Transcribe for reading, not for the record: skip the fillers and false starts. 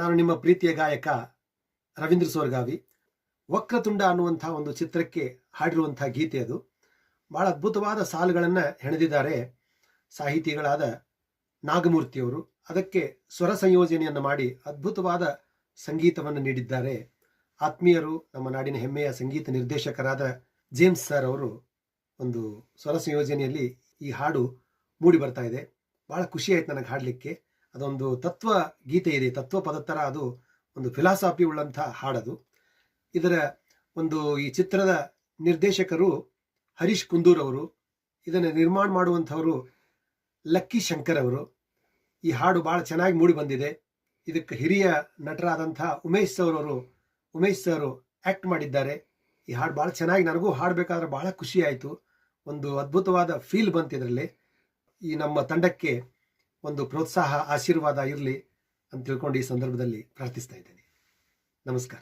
ನಾನು ನಿಮ್ಮ ಪ್ರೀತಿಯ ಗಾಯಕ ರವೀಂದ್ರ ಸೋರ್ಗಾವಿ. ವಕ್ರತುಂಡ ಅನ್ನುವಂಥ ಒಂದು ಚಿತ್ರಕ್ಕೆ ಹಾಡಿರುವಂಥ ಗೀತೆ ಅದು. ಬಹಳ ಅದ್ಭುತವಾದ ಸಾಲುಗಳನ್ನು ಹೆಣೆದಿದ್ದಾರೆ ಸಾಹಿತಿಗಳಾದ ನಾಗಮೂರ್ತಿಯವರು. ಅದಕ್ಕೆ ಸ್ವರ ಸಂಯೋಜನೆಯನ್ನು ಮಾಡಿ ಅದ್ಭುತವಾದ ಸಂಗೀತವನ್ನು ನೀಡಿದ್ದಾರೆ ಆತ್ಮೀಯರು. ನಮ್ಮ ನಾಡಿನ ಹೆಮ್ಮೆಯ ಸಂಗೀತ ನಿರ್ದೇಶಕರಾದ ಜೇಮ್ಸ್ ಸರ್ ಅವರು ಒಂದು ಸ್ವರ ಸಂಯೋಜನೆಯಲ್ಲಿ ಈ ಹಾಡು ಮೂಡಿ ಬರ್ತಾ ಇದೆ. ಬಹಳ ಖುಷಿ ಆಯ್ತು ನನಗೆ ಹಾಡಲಿಕ್ಕೆ. ಅದೊಂದು ತತ್ವ ಗೀತೆ ಇದೆ, ತತ್ವ ಪದ ಥರ ಅದು ಒಂದು ಫಿಲಾಸಾಫಿ ಉಳ್ಳಂಥ ಹಾಡದು. ಇದರ ಈ ಚಿತ್ರದ ನಿರ್ದೇಶಕರು ಹರೀಶ್ ಕುಂದೂರ್ ಅವರು, ಇದನ್ನು ನಿರ್ಮಾಣ ಮಾಡುವಂಥವರು ಲಕ್ಕಿ ಶಂಕರ್ ಅವರು. ಈ ಹಾಡು ಭಾಳ ಚೆನ್ನಾಗಿ ಮೂಡಿ ಬಂದಿದೆ. ಇದಕ್ಕೆ ಹಿರಿಯ ನಟರಾದಂಥ ಉಮೇಶ್ ಸರ್ ಆ್ಯಕ್ಟ್ ಮಾಡಿದ್ದಾರೆ. ಈ ಹಾಡು ಭಾಳ ಚೆನ್ನಾಗಿ, ನನಗೂ ಹಾಡಬೇಕಾದ್ರೆ ಭಾಳ ಖುಷಿ ಆಯಿತು. ಒಂದು ಅದ್ಭುತವಾದ ಫೀಲ್ ಬಂತು ಇದರಲ್ಲಿ. ಈ ನಮ್ಮ ತಂಡಕ್ಕೆ ಒಂದು ಪ್ರೋತ್ಸಾಹ, ಆಶೀರ್ವಾದ ಇರಲಿ ಅಂತ ತಿಳ್ಕೊಂಡು ಈ ಸಂದರ್ಭದಲ್ಲಿ ಪ್ರಾರ್ಥಿಸ್ತಾ ಇದ್ದೇನೆ. ನಮಸ್ಕಾರ.